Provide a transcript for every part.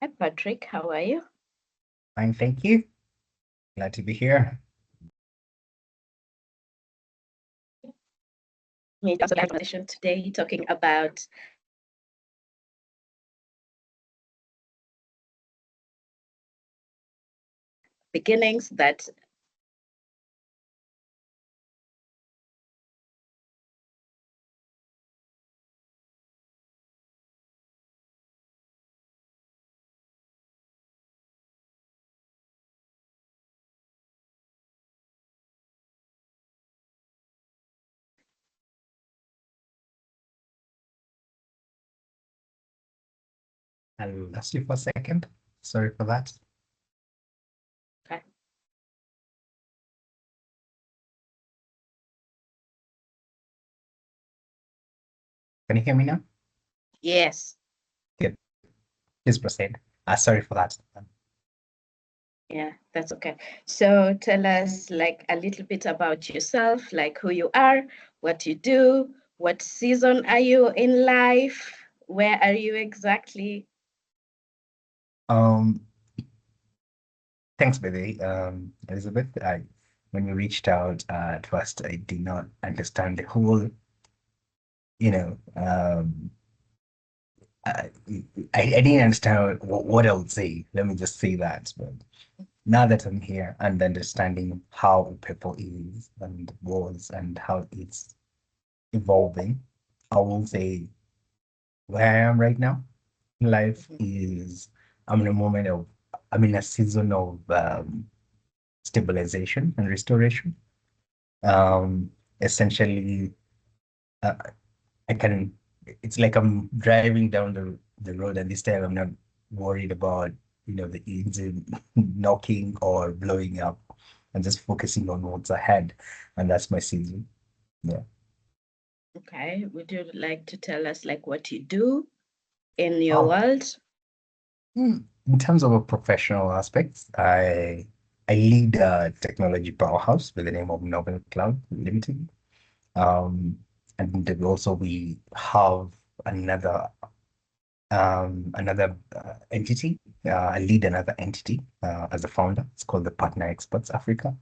Hi, Patrick. How are you? Fine, thank you. Glad to be here. We also have a conversation today talking about beginnings that I lost you for a second. Sorry for that. okay. Can you hear me now? Yes. Good. Please proceed. Sorry for that. Yeah, that's okay. So tell us like a little bit about yourself, like who you are, what you do, what season are you in life, where are you exactly? Um, Thanks, baby. Elizabeth, when you reached out at first, I did not understand the whole, you know, I, I didn't understand what I would say. Let me just say that. But now that I'm here and understanding how Upepo is and was and how it's evolving, I will say where I am right now in life Mhm. is I'm in a moment of I'm in a season of stabilization and restoration. Essentially, uh, I can. It's like I'm driving down the road, and this time I'm not worried about the engine knocking or blowing up. I'm just focusing on what's ahead, and that's my season. Yeah. Okay. Would you like to tell us like what you do in your Oh, world? in terms of a professional aspects, I lead a technology powerhouse with the name of Novel Cloud Limited. Um, and then also we have another entity. I lead another entity as a founder. It's called the Partner Experts Africa.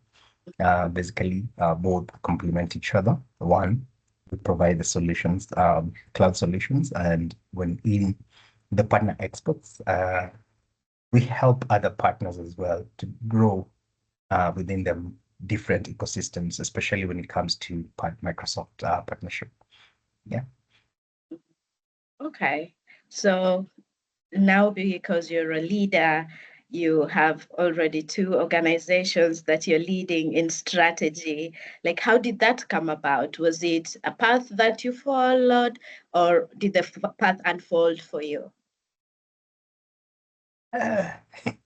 Basically, both complement each other. One, we provide the solutions, cloud solutions, and when in the partner experts, we help other partners as well to grow within the different ecosystems, especially when it comes to Microsoft partnership. Yeah. Okay. So now because you're a leader, you have already two organizations that you're leading in strategy. Like, how did that come about? Was it a path that you followed, or did the path unfold for you? It's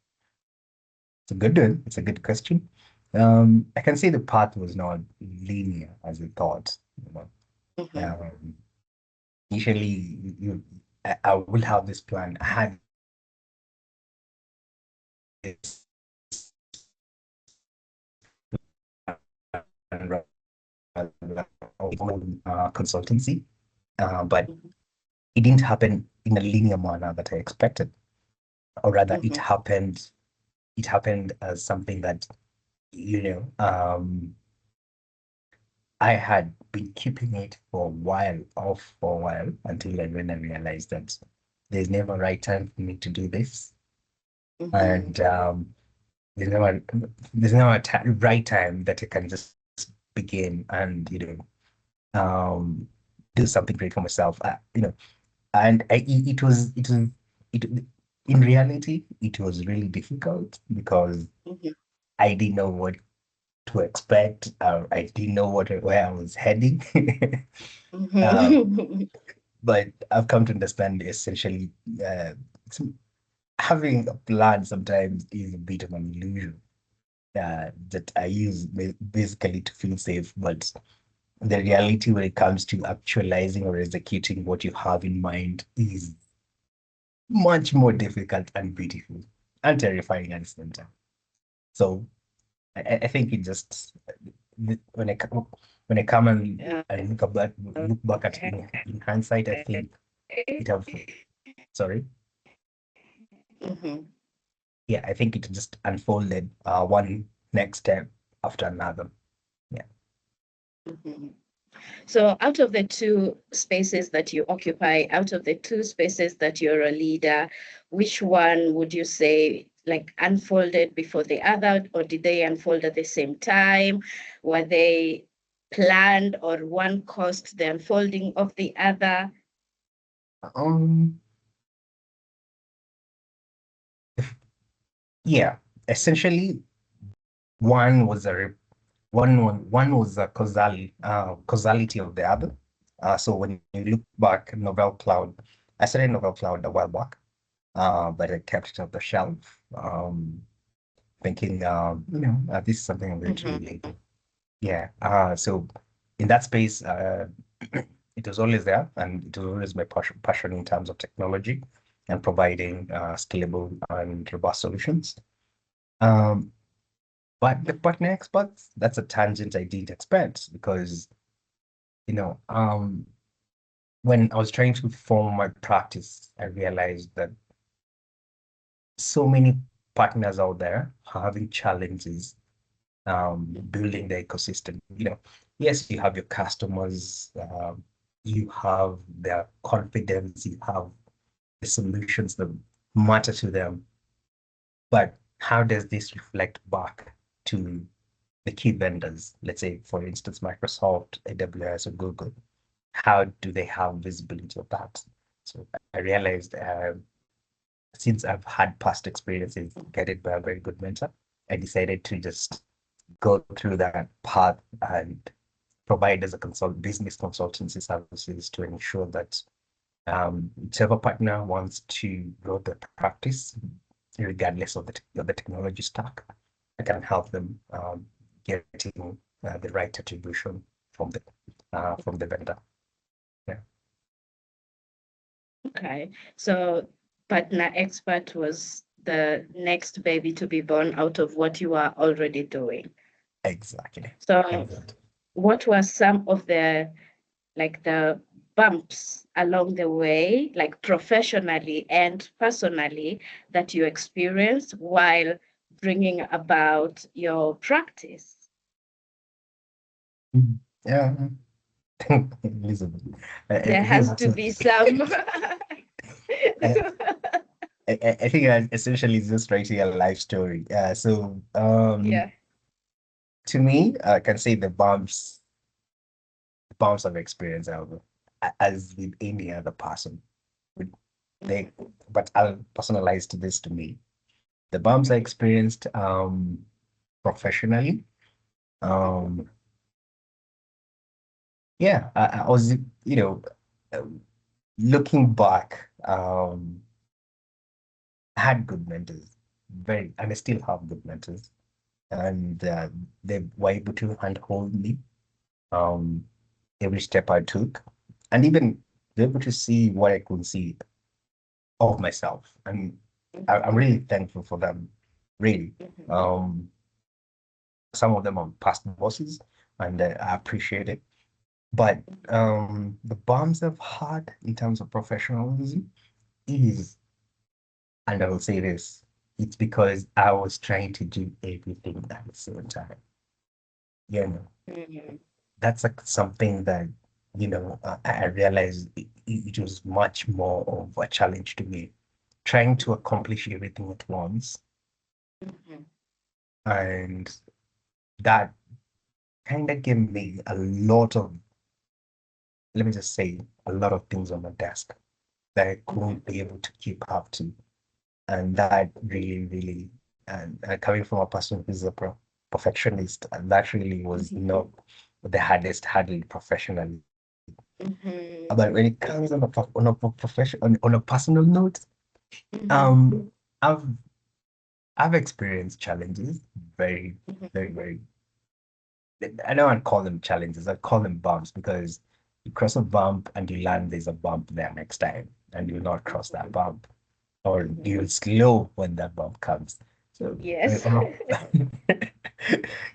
a good one. It's a good question. I can say the path was not linear as we thought. You know. Mhm, Initially, I will have this plan. I had this plan consultancy, but mhm, it didn't happen in a linear manner that I expected, or rather, mhm, It happened as something that you know. I had been keeping it for a while, off for a while, until when I realized that there's never a right time for me to do this, mhm, and there's never there's never right time that I can just begin and um do something great for myself. And it in reality it was really difficult because mhm, I didn't know what to expect. I didn't know where I was heading. um, mhm. but I've come to understand essentially it's- having a plan sometimes is a bit of an illusion that I use basically to feel safe. But the reality when it comes to actualizing or executing what you have in mind is much more difficult and beautiful and terrifying at the same time. So I think it just when I come and look back at in hindsight, I think it have sorry. Mm-hmm. Yeah, I think it just unfolded one next step after another. Yeah. Mm-hmm. So, out of the two spaces that you occupy, out of the two spaces that you're a leader, which one would you say like unfolded before the other, or did they unfold at the same time? Were they planned, or one caused the unfolding of the other? Um, yeah, essentially one was a one was a causality of the other. So when you look back, Novel Cloud, I started Novel Cloud a while back, but I kept it on the shelf, thinking, this is something I'm going to do Mm-hmm. later. Yeah. So in that space, it was always there, and it was always my passion in terms of technology and providing scalable and robust solutions. Um, but the partner experts, that's a tangent I didn't expect because, you know, when I was trying to form my practice, I realized that so many partners out there are having challenges building the ecosystem. Yes, you have your customers, you have their confidence, you have the solutions that matter to them. But how does this reflect back to the key vendors? Let's say, for instance, Microsoft, AWS, or Google. How do they have visibility of that? So I realized since I've had past experiences guided by a very good mentor, I decided to just go through that path and provide as a business consultancy services to ensure that whichever partner wants to grow the practice, regardless of the technology stack, I can help them getting the right attribution from the vendor. Yeah, Okay. So, partner expert was the next baby to be born out of what you are already doing. exactly. So, Exactly. what were some of the like the bumps along the way, like professionally and personally, that you experienced while bringing about your practice? Mhm. Yeah, Elizabeth. There I think has that's to be some. I, I think I essentially is just writing a life story. So Yeah. to me, I can say the bumps of experience, however, as with any other person, with they, but I'll personalize this to me. The bumps I experienced professionally, um, yeah, I was, uh, looking back, I had good mentors, and I still have good mentors, and they were able to handhold me um, every step I took, and even be able to see what I could see of myself. And I'm really thankful for them, really. Um, some of them are past bosses, and I appreciate it. But the bumps I've had in terms of professionalism is, and I will say this, it's because I was trying to do everything at the same time. You know, Mhm. that's like something that, I realized it was much more of a challenge to me, trying to accomplish everything at once. Mhm. And that kind of gave me a lot of, let me just say, a lot of things on my desk that I couldn't be able to keep up to. And that really, really, and coming from a person who's a perfectionist, and that really was Mhm. not the hardest hurdle professionally. Mhm. But when it comes on a personal note, Mhm. um, I've I've experienced challenges, very, very, very. I don't want to call them challenges. I call them bumps because you cross a bump and you land. There's a bump there next time, and you'll not cross that bump, or Mhm. you'll slow when that bump comes. So, Yes.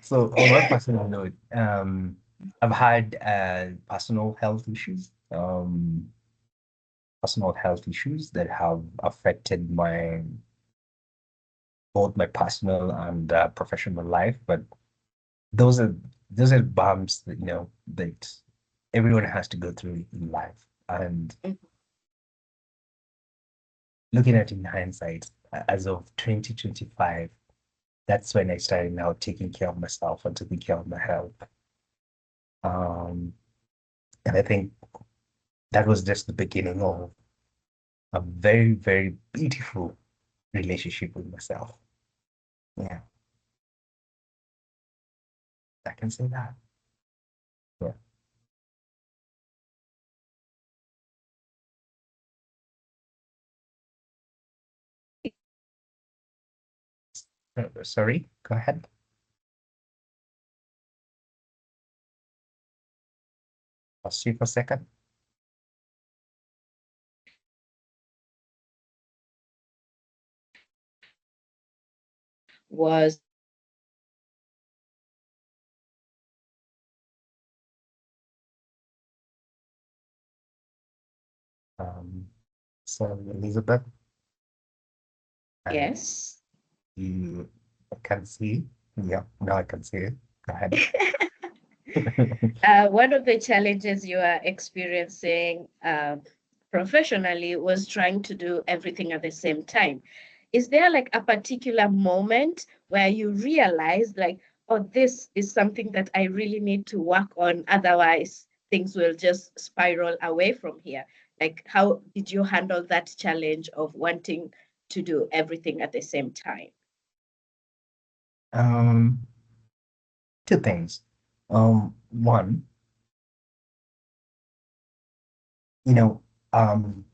so on my personal note, I've had personal health issues that have affected my both my personal and professional life. But those are those are bumps that that everyone has to go through in life. And Mhm. looking at it in hindsight, as of 2025, that's when I started now taking care of myself and taking care of my health. Um, and I think that was just the beginning of a very, very beautiful relationship with myself. Yeah, I can say that. Yeah. Sorry, go ahead. I'll see you for a second. Was Um, so Elizabeth, I yes. you I can see. Yeah, now I can see it. Go ahead. One of the challenges you are experiencing professionally was trying to do everything at the same time. Is there like a particular moment where you realize, like, oh, this is something that I really need to work on, otherwise things will just spiral away from here? Like, how did you handle that challenge of wanting to do everything at the same time? Um, Two things. One, you know,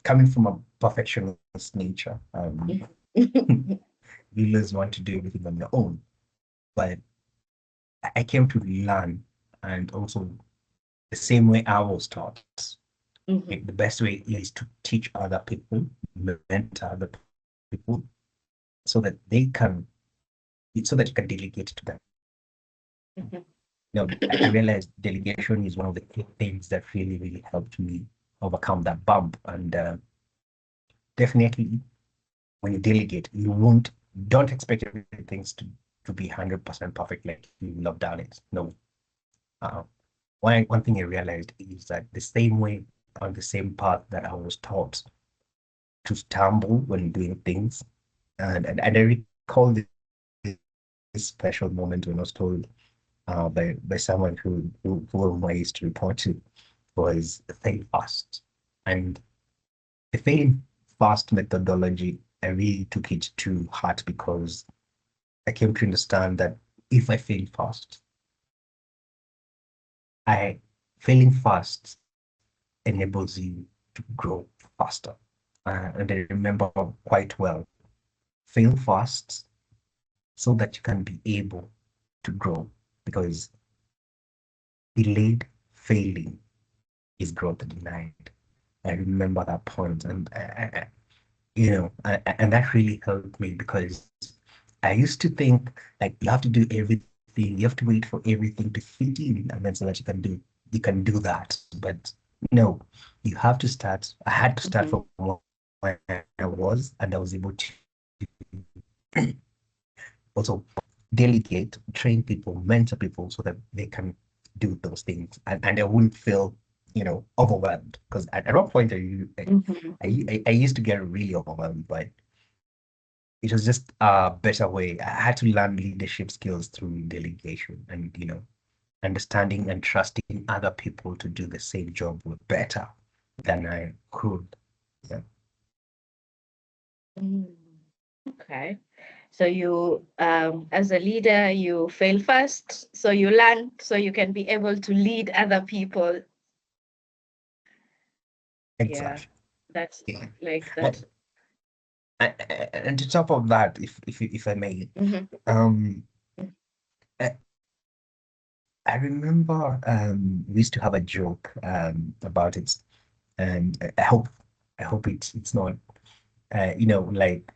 coming from a perfectionist nature, you always want to do everything on your own. But I came to learn, and also the same way I was taught. Mhm, The best way is to teach other people, mentor other people, so that they can, so that you can delegate to them. mhm, I realized delegation is one of the key things that really, really helped me overcome that bump. And definitely, when you delegate, don't expect everything to be 100% perfect, like you love done it. No. Uh, one thing I realized is that the same way, on the same path that I was taught to stumble when doing things, and I recall this special moment when I was told by someone who I used to report to, was fail fast. And the fail fast methodology, I really took it to heart because I came to understand that if I fail fast, I failing fast enables you to grow faster. And I remember quite well, fail fast so that you can be able to grow, because delayed failing is growth denied. I remember that point, and and that really helped me because I used to think like you have to do everything, you have to wait for everything to fit in, and then so that you can do that. But no, you have to start. I had to start mhm, from where I was, and I was able to also delegate, train people, mentor people so that they can do those things, and I wouldn't feel overwhelmed, because at one point mhm, I used to get really overwhelmed, but it was just a better way. I had to learn leadership skills through delegation, and understanding and trusting other people to do the same job better than I could. Yeah, mm. Okay. So you, as a leader, you fail first, so you learn, so you can be able to lead other people. Yeah, exactly. that's Yeah. like that. And, and to top of that, if I may, Mhm, um, I, I remember we used to have a joke about it, and I hope it's not like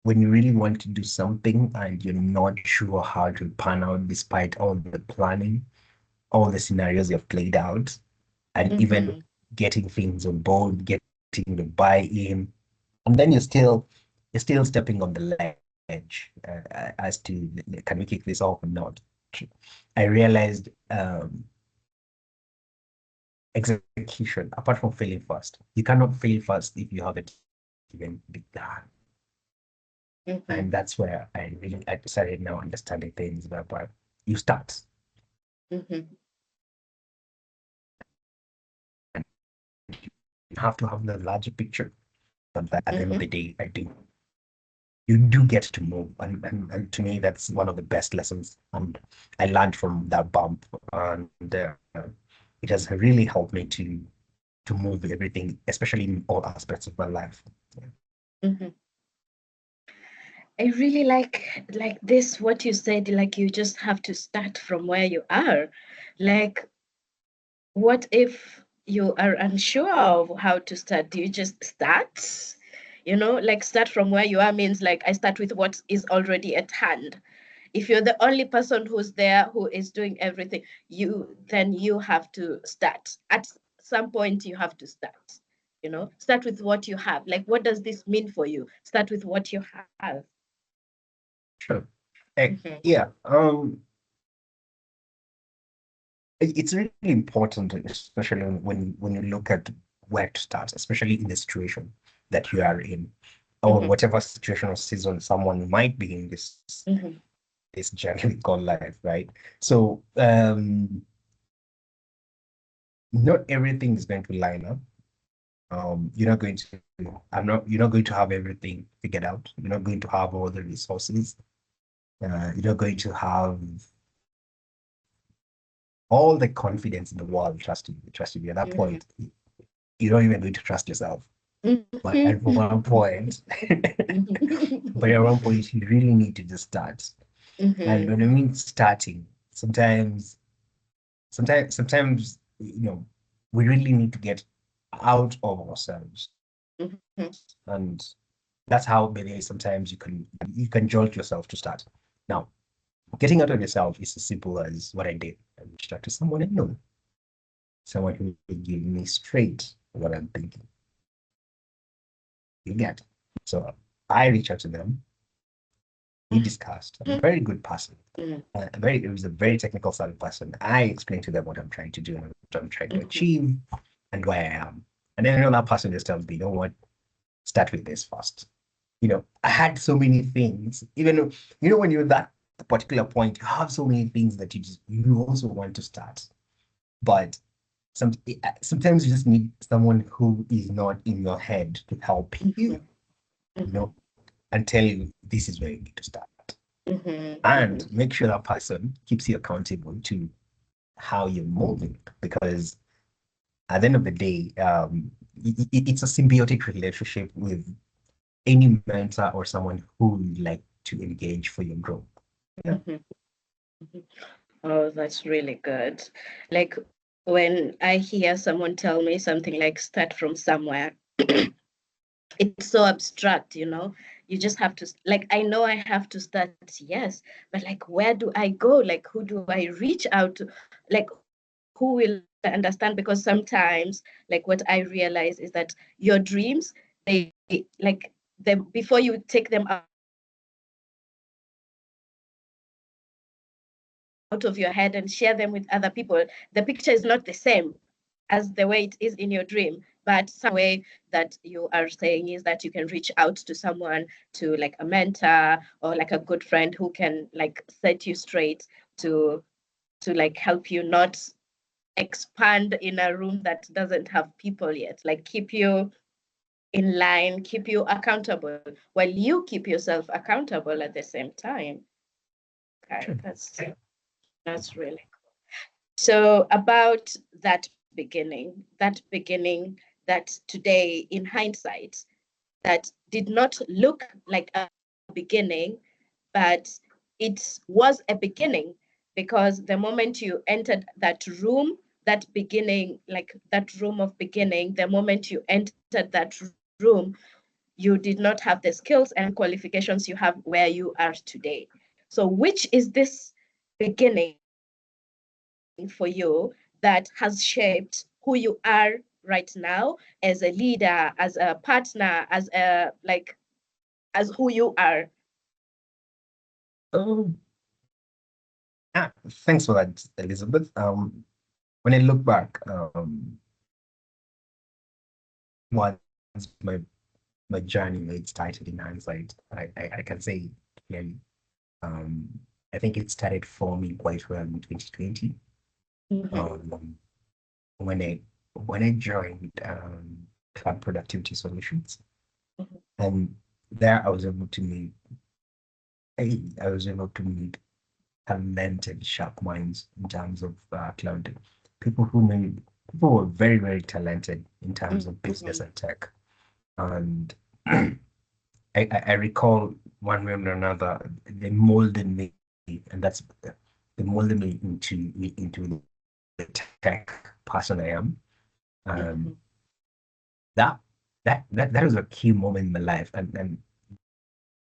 when you really want to do something and you're not sure how to pan out despite all the planning, all the scenarios you've played out, and even mhm, getting things on board, getting the buy-in, and then you're you're still stepping on the ledge as to can we kick this off or not. I realized execution, apart from failing fast, you cannot fail fast if you haven't even begun. And that's where I started now understanding things about you start. And you have to have the larger picture. But at the end of the day, you do get to move. And to me, that's one of the best lessons. And I learned from that bump. And it has really helped me to move everything, especially in all aspects of my life. I really like this, what you said, like you just have to start from where you are. Like, what if you are unsure of how to start? Do you just start? Like start from where you are means like I start with what is already at hand. If you're the only person who's there who is doing everything, then you have to start. At some point, you have to start. Start with what you have. Like, what does this mean for you? Start with what you have. Sure. Yeah. It's really important, especially when you look at where to start, especially in the situation that you are in, or whatever situation or season someone might be in this journey called life, right? So not everything is going to line up. You're not going to you're not going to have everything figured out. You're not going to have all the resources. You're not going to have all the confidence in the world trusting you. At that point, you're not even going to trust yourself. But at one point, but at one point, you really need to just start. And when I mean starting, sometimes, we really need to get out of ourselves. And that's how maybe sometimes you can jolt yourself to start. Now, getting out of yourself is as simple as what I did. I reached out to someone I know, someone who would give me straight what I'm thinking. You get. So I reached out to them. We discussed. I'm a very good person. It was a very technical solid person. I explained to them what I'm trying to do and what I'm trying to achieve and where I am. And then that person just tells me, you know what, start with this first. I had so many things, even though, when you're at that particular point, you have so many things that you also want to start. But sometimes you just need someone who is not in your head to help you, and tell you this is where you need to start. And make sure that person keeps you accountable to how you're moving, because at the end of the day, it's a symbiotic relationship with any mentor or someone who you like to engage for your growth. Yeah. Oh, that's really good. Like when I hear someone tell me something like start from somewhere, it's so abstract, you just have to, like, I know I have to start, yes, but like, where do I go? Like, who do I reach out to? Like, who will understand? Because sometimes, like, what I realize is that your dreams, they like them before you take them out of your head and share them with other people, the picture is not the same as the way it is in your dream. But some way that you are saying is that you can reach out to someone, to like a mentor or like a good friend who can like set you straight to like help you not expand in a room that doesn't have people yet, like keep you in line, keep you accountable while you keep yourself accountable at the same time. Okay, Sure. that's really cool. So about that beginning that today in hindsight that did not look like a beginning, but it was a beginning, because the moment you entered that room, that beginning, like that room of beginning, the moment you entered that room, you did not have the skills and qualifications you have where you are today. So which is this beginning for you that has shaped who you are right now as a leader, as a partner, as a like as who you are? Oh, thanks for that, Elizabeth. When I look back, once my journey it started in hindsight, I can say clearly. Um, I think it started for me quite well in 2020. Mm-hmm. Um, when I joined Cloud Productivity Solutions, and there I was able to meet talented, sharp minds in terms of cloud. People people were very, very talented in terms of business Mm-hmm. and tech. And I recall one way or another, they molded me, and they molded me into the tech person I am. Mm-hmm. Um, that that was a key moment in my life, and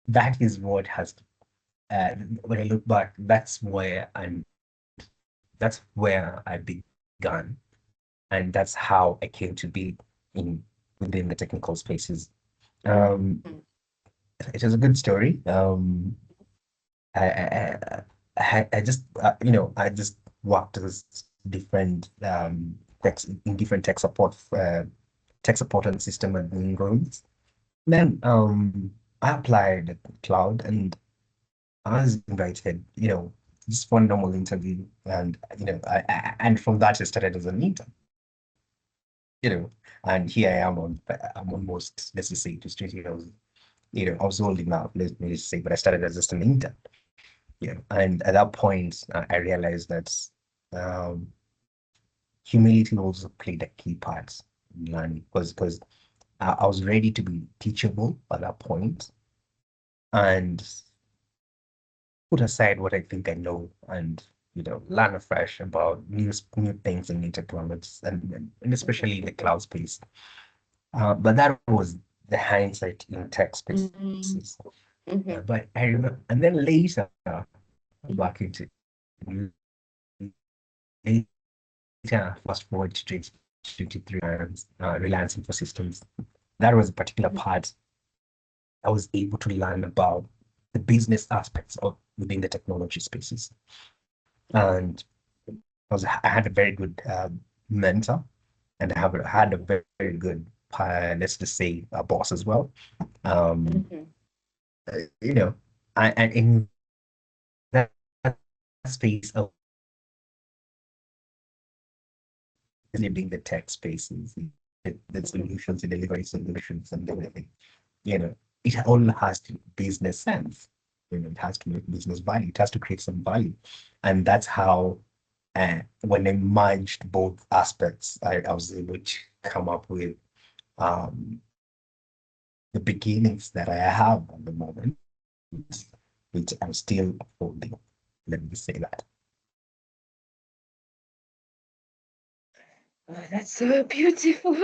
that is what has when I look back, that's where I began, and that's how I came to be in within the technical spaces. Um, Mm-hmm. it was a good story. I just I just worked as different in different tech support and system admin roles. Then I applied at cloud and I was invited, just for a normal interview, and and from that I started as an intern, you know, and here I'm almost, let's just say, just 20 years, I was old enough, let me just say, but I started as just an intern, and at that point I realized that um, humility also played a key part in learning because I was ready to be teachable at that point and put aside what I think I know and learn afresh about new things and new technologies and especially in the cloud space. But that was the hindsight in tech Mm-hmm. spaces. Mm-hmm. But I remember, and then later, back into later, fast forward to 2023, Reliance Info Systems. That was a particular part I was able to learn about the business aspects of within the technology spaces. And I had a very good mentor, and had a very, very good, let's just say, boss as well. Um, Mm-hmm. you know, and in that space of being the tech spaces, the solutions, the delivery solutions, and everything, you know, it all has to business sense. It has to make business value. It has to create some value, and that's how. When I merged both aspects, I was able to come up with um, the beginnings that I have at the moment, which I'm still holding. Let me say that. Oh, that's so beautiful.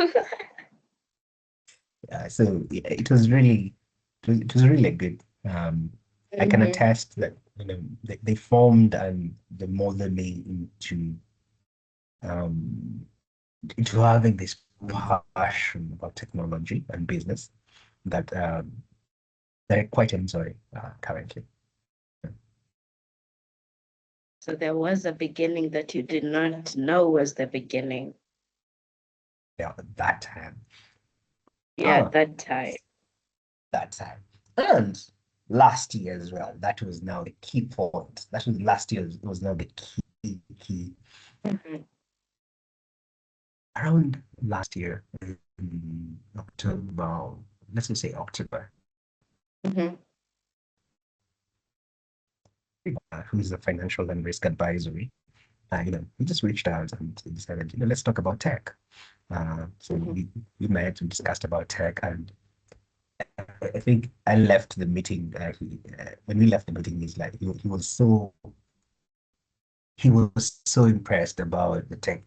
So yeah, it was really good. I can Mm-hmm. attest that they formed and they molded me um, into having this passion about technology and business that I quite enjoy currently. So there was a beginning that you did not know was the beginning. Yeah, that time. Yeah, Ah, at that time. that time. And last year as well, that was now the key point. That was last year was now the key. Mm-hmm. Around last year, in October, let's just say October, Mm-hmm. who's a financial and risk advisory, he just reached out and he decided, let's talk about tech. So Mm-hmm. we met, we discussed about tech, and I think I left the meeting. When we left the meeting, he was so impressed about the tech,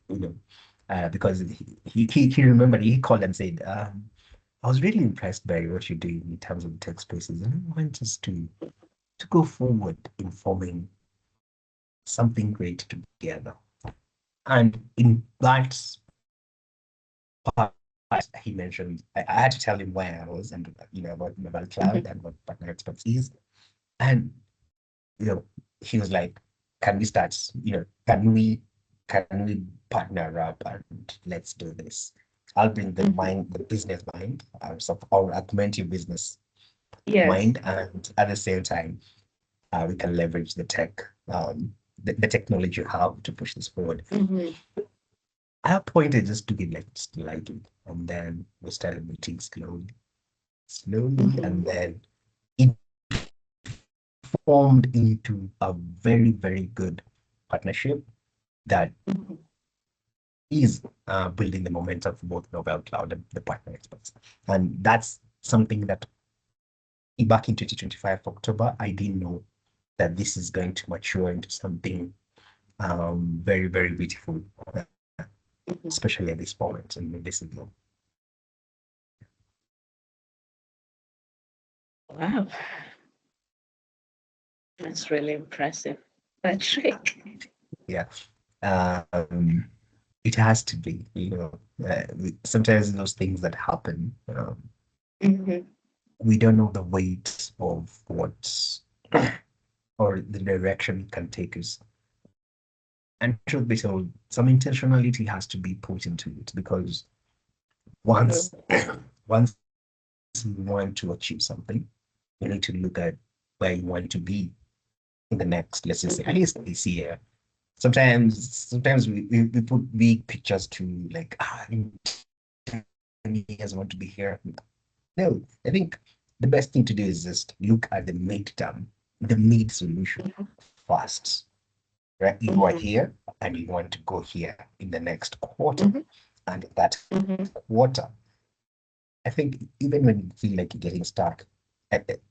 because he remembered he called and said, I was really impressed by what you're doing in terms of tech spaces, and I want us to go forward in forming something great together. And in that part he mentioned, I had to tell him where I was and, about mobile cloud and what partner expertise. And, you know, he was like, can we start, can we partner up and let's do this? I'll bring the business mind, so I'll augment your business Yes. mind, and at the same time, we can leverage the tech, the technology you have to push this forward. Mm-hmm. At that point, I just took it like lightly, and then we started meeting slowly, and then it formed into a very, very good partnership that is building the momentum for both Nobel Cloud and the partner experts. And that's something that back in 2025 October, I didn't know that this is going to mature into something very, very beautiful, especially at this moment in this season. Wow, that's really impressive, Patrick. Yeah. It has to be, sometimes those things that happen, Mm-hmm. we don't know the weight of what or the direction it can take us. And truth be told, some intentionality has to be put into it because once once you want to achieve something, you need to look at where you want to be in the next, let's just say, at least this year. Sometimes we put big pictures to like, in 10 years I want to be here. No, I think the best thing to do is just look at the midterm, the mid solution first. Right? You are here and you want to go here in the next quarter. And that quarter, I think even when you feel like you're getting stuck,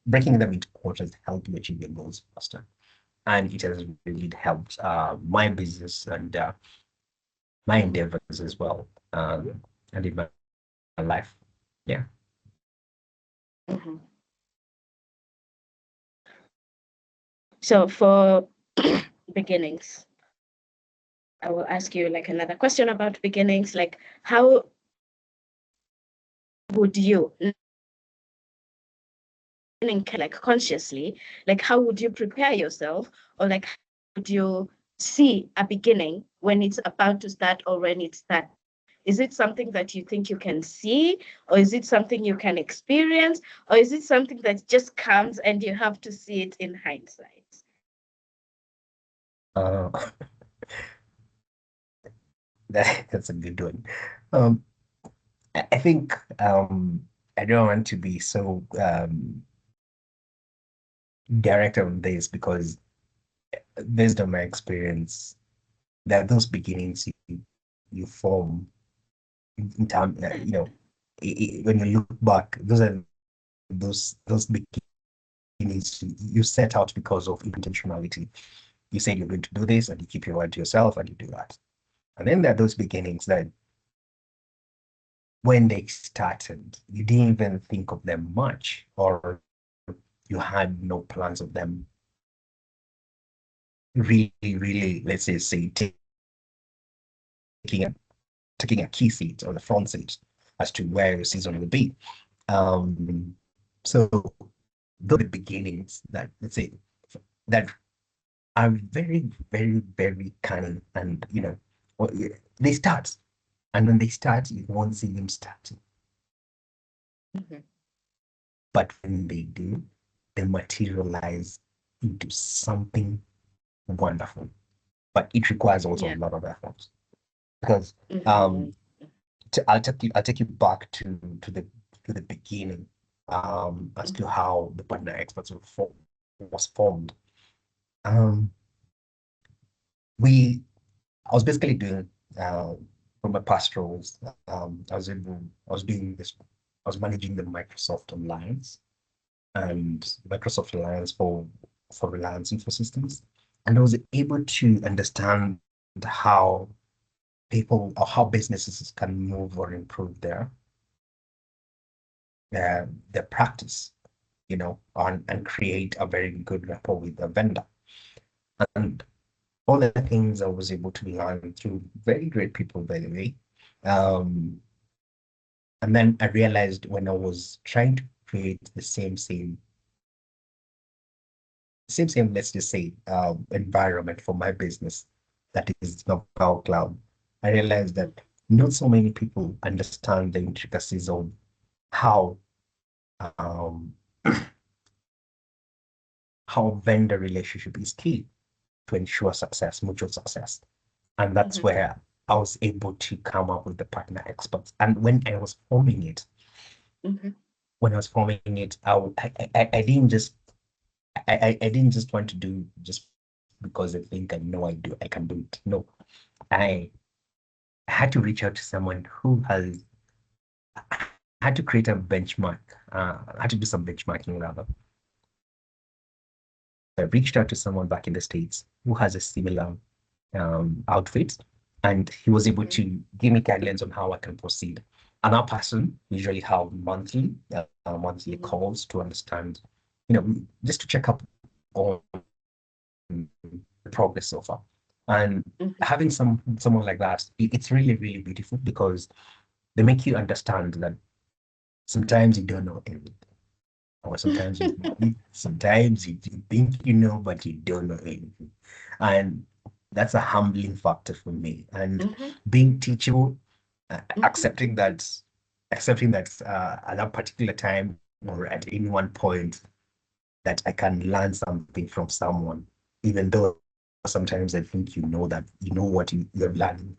breaking them into quarters help you achieve your goals faster. And it has really helped my business and my endeavors as well, and in my life. Yeah. Mm-hmm. So for beginnings, I will ask you like another question about beginnings. Like, how would you, like consciously, like how would you prepare yourself, or like how would you see a beginning when it's about to start or when it starts? Is it something that you think you can see, or is it something you can experience, or is it something that just comes and you have to see it in hindsight? Uh, that's a good one. Um, I think I don't want to be so direct on this because based on my experience, that those beginnings you form in time, when you look back, those are those beginnings you set out because of intentionality. You said you're going to do this, and you keep your word to yourself, and you do that. And then there are those beginnings that when they started, you didn't even think of them much, or you had no plans of them really, really, let's say taking a taking a key seat or the front seat as to where your season will be. So those are the beginnings that, let's say, that are very, very, very cunning, and they start, and when they start, you won't see them starting. But when they do, they materialize into something wonderful. But it requires also a Yeah. lot of effort because Mm-hmm. I'll take you back to the beginning, as to how the partner experts was formed. Um, we I was basically doing from my past roles. I was doing this. I was managing the Microsoft Alliance and Microsoft Alliance for Reliance Infosystems, and I was able to understand how people or how businesses can move or improve their practice, and create a very good rapport with the vendor. And all the things I was able to learn through very great people, by the way. Um, And then I realized when I was trying to create the same, let's just say, environment for my business, that is Novel Cloud, I realized that not so many people understand the intricacies of how um, how vendor relationship is key to ensure success, mutual success. And that's where I was able to come up with the partner experts. And when I was forming it, I didn't just I didn't just want to do just because I think I can do it. No, I had to reach out to someone who has I had to create a benchmark. I had to do some benchmarking rather. I reached out to someone back in the States who has a similar outfit, and he was able to give me guidelines on how I can proceed. And our person usually have monthly calls to understand, just to check up on the progress so far. And having someone like that, it's really, really beautiful because they make you understand that sometimes you don't know everything. Or sometimes you think you know, but you don't know anything. And that's a humbling factor for me. And being teachable, accepting that, at that particular time or at any one point that I can learn something from someone, even though sometimes I think that you know what you're learning.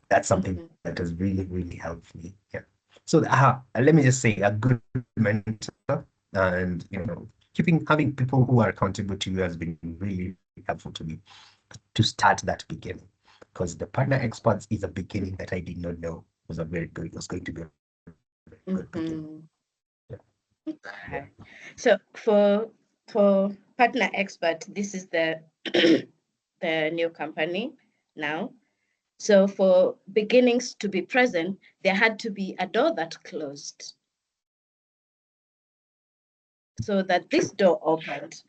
That's something that has really, really helped me. Yeah. So let me just say, a good mentor, and having people who are accountable to you has been really helpful to me to start that beginning. Because the partner experts is a beginning that I did not know was going to be a very good beginning. Yeah. Okay. So for partner expert, this is the the new company now. So for beginnings to be present, there had to be a door that closed so that this door opened.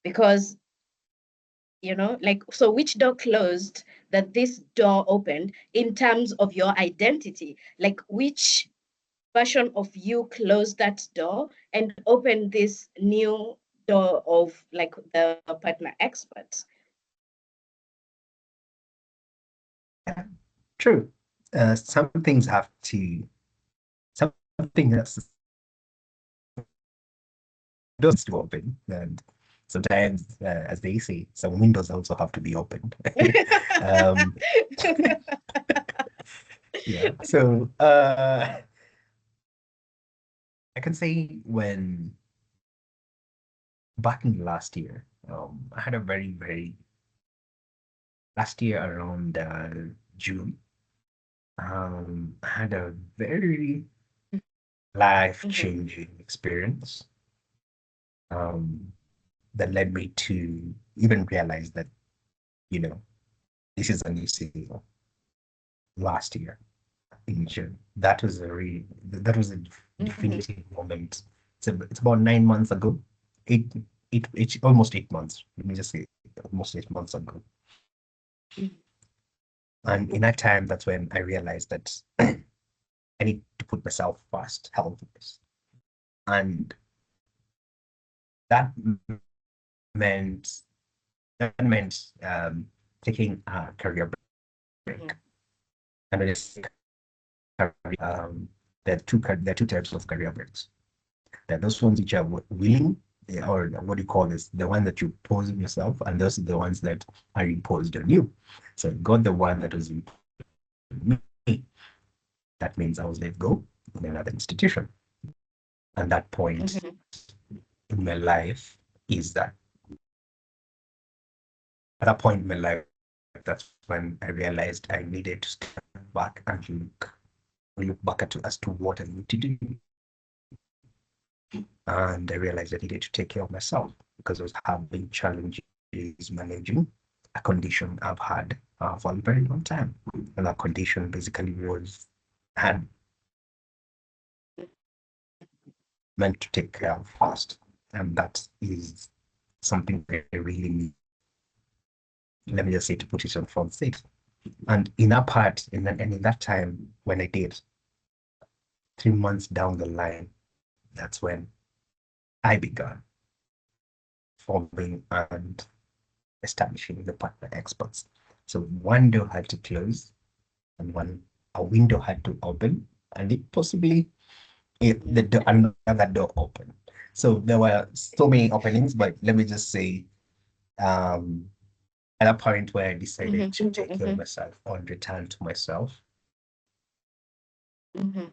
Because, so which door closed that this door opened in terms of your identity? Like which version of you closed that door and opened this new door of like the partner expert? Yeah, true. Some things have to, something that's doors to open, and sometimes, as they say, some windows also have to be opened. um, yeah. So I can say when back in last year, I had a very, very last year around June, I had a very life-changing experience um, that led me to even realize that, you know, this is a new season. Last year in June, that was a definitive moment. It's about 9 months ago, eight, almost 8 months. Let me just say almost 8 months ago. And in that time, that's when I realized that I need to put myself first, health first. And that meant taking a career break. And I just there are two types of career breaks. There are those ones which are willing, or what do you call this? The one that you pose on yourself, and those are the ones that are imposed on you. So I got the one that was imposed on me. That means I was let go in another institution. And that point in my life is that at that point in my life, that's when I realized I needed to step back and look back as to what I need to do. And I realized I needed to take care of myself because I was having challenges managing a condition I've had for a very long time. And that condition basically was had meant to take care of fast. And that is something I really need. Let me just say, to put it on front seat. And in that part, and in that time when I did, 3 months down the line, that's when I began forming and establishing the partner experts. So one door had to close and a window had to open, and it possibly another door open. So there were so many openings, but let me just say, um, at a point where I decided to take care of myself or return to myself, and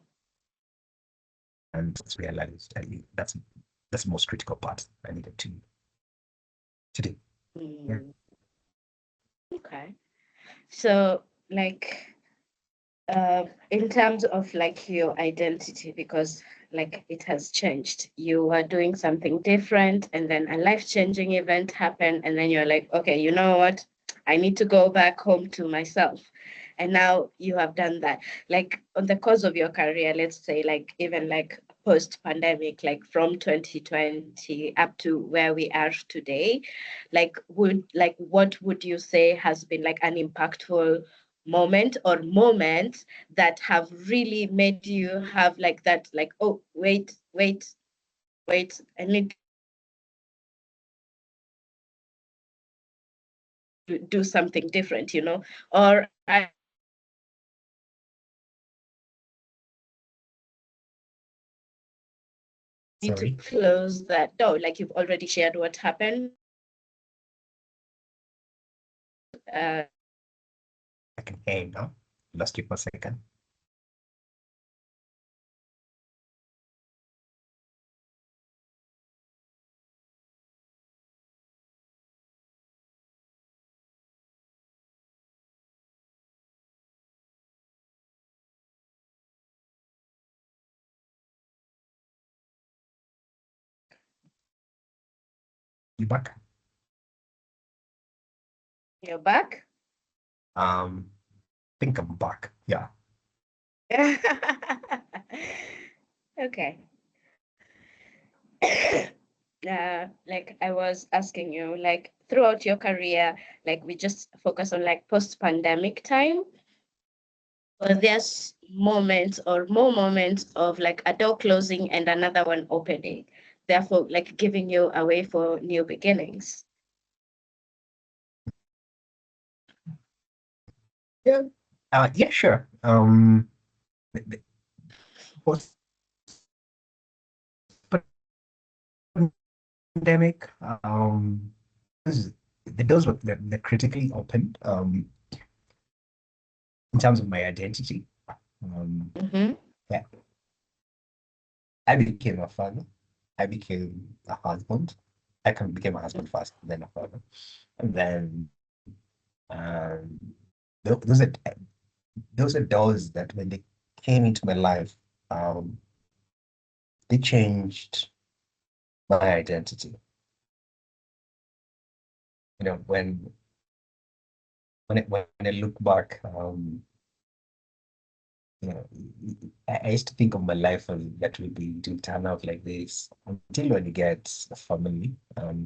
realized that's the most critical part I needed to do. Yeah. Okay. So, like, in terms of like your identity, because like it has changed, you are doing something different, and then a life-changing event happened, and then you're like, okay, you know what? I need to go back home to myself. And now you have done that. Like on the course of your career, let's say like even like post-pandemic, like from 2020 up to where we are today, what would you say has been like an impactful moment or moments that have really made you have like that, like, oh, wait, I need to do something different, or I need to Sorry, close that door. Like you've already shared what happened. Uh, I can hear you now. Lost you for a second. You back? you're back. Think I'm back. Yeah. Okay. Like I was asking you, like throughout your career, like we just focus on like post-pandemic time. But there's moments or more moments of like a door closing and another one opening, therefore like giving you a way for new beginnings. Yeah. Yeah, sure. The post-pandemic, the doors were they're critically opened, in terms of my identity. Mm-hmm. Yeah, I became a father. I became a husband. I can became a husband first, then a father. And then um, tho- those are those are doors that when they came into my life, um, they changed my identity. When I look back, you know, I used to think of my life as that will be to turn out like this until when you get a family,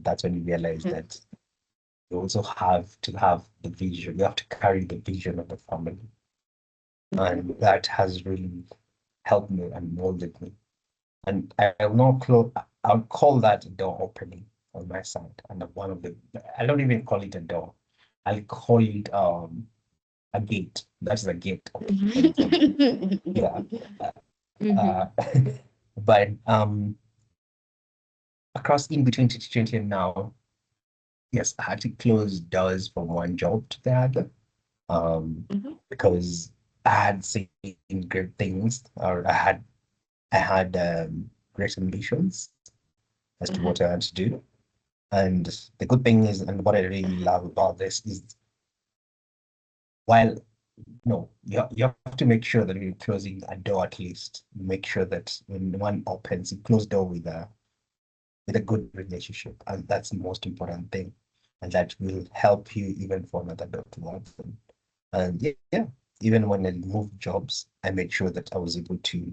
that's when you realize that you also have to have the vision. You have to carry the vision of the family, and that has really helped me and molded me. And I'll not close. I'll call that a door opening on my side. And one of the, I don't even call it a door. I'll call it a gate. That's the gate opening for me. Yeah. Mm-hmm. Uh, but across in between 2020 and now, yes, I had to close doors from one job to the other. Because I had seen great things, or I had great ambitions as to what I had to do. And the good thing is, and what I really love about this is, while no, you have to make sure that you're closing a door at least. Make sure that when one opens, you close door with a good relationship, and that's the most important thing, and that will help you even for another door to open. And yeah, even when I moved jobs, I made sure that I was able to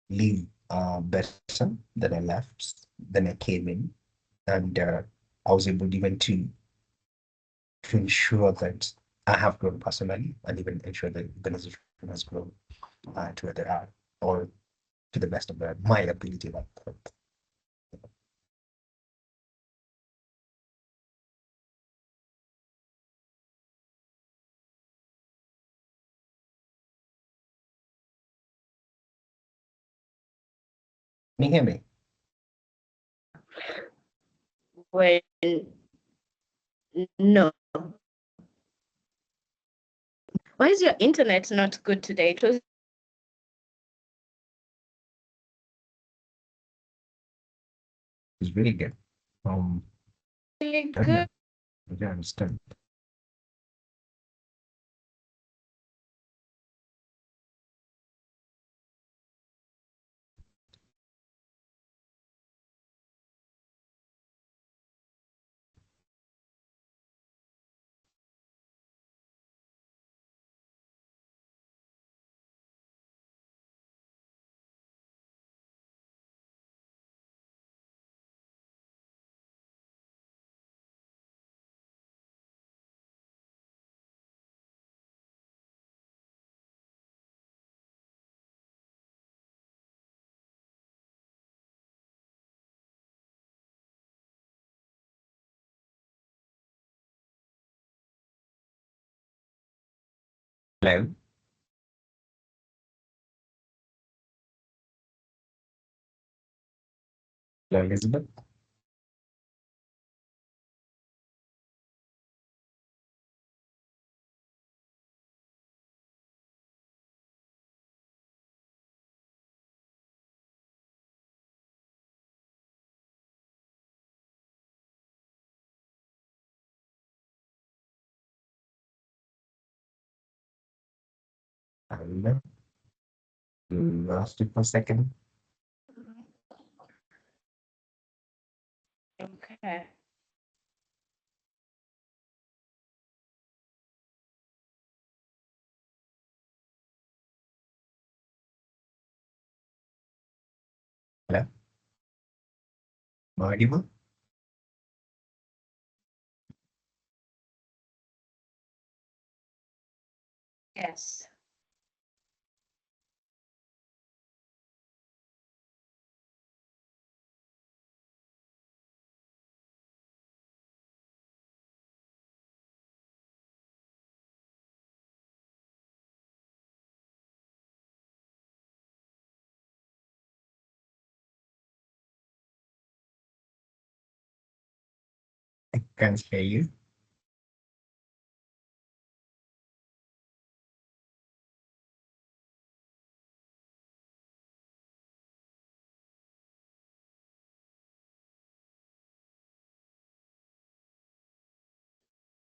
leave better than I left, than I came in, and I was able even to ensure that I have grown personally, and even ensure that the organization has grown to where they are, or to the best of my ability. Like, can you hear me? When no. Why is your internet not good today? It was It's really good. really I don't know. good. I don't understand. Hello? Hello, Elizabeth? Hello? Lost it for a second. Okay. Hello? Audible? Yes. I can't hear you.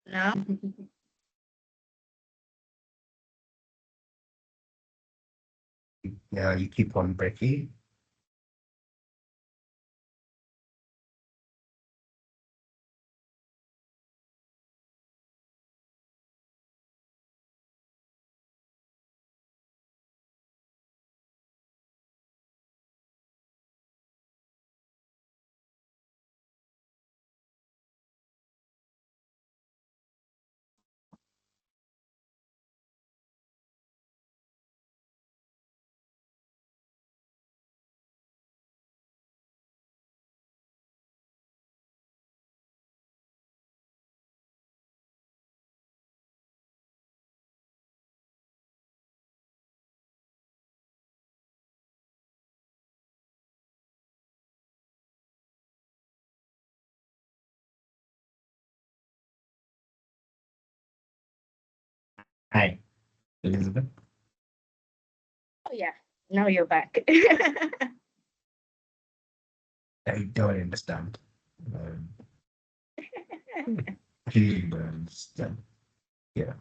Now? You keep on breaking. Hi, Elizabeth. Oh yeah. Now you're back. I don't understand. Really don't understand. Yeah.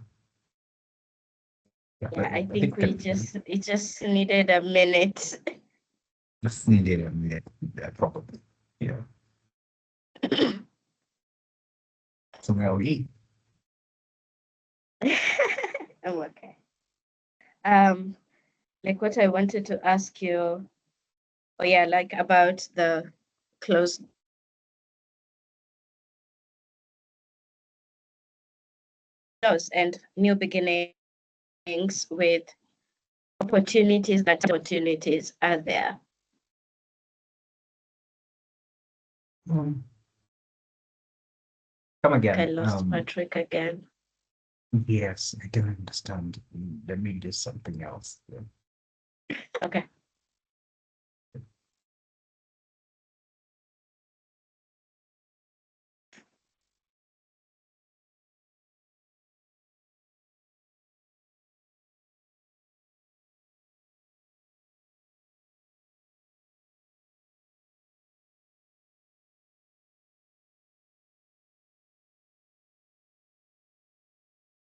Yeah, Yeah, I I think think we just it just needed a minute. just needed a minute, probably. Yeah. So where are we? I'm okay. Um, like what I wanted to ask you, oh yeah, like about the closed doors and new beginnings with opportunities are there? Come I again. lost Patrick again. Yes, I don't understand. Let me do something else. Okay.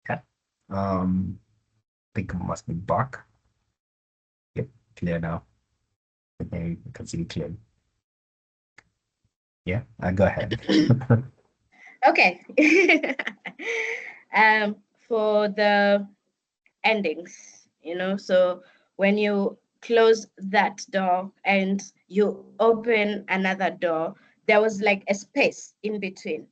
Yeah. Think it must be back. Yep, clear now. Okay, you can see it clearly. Yeah, go ahead. Okay. For the endings, so when you close that door and you open another door, there was like a space in between,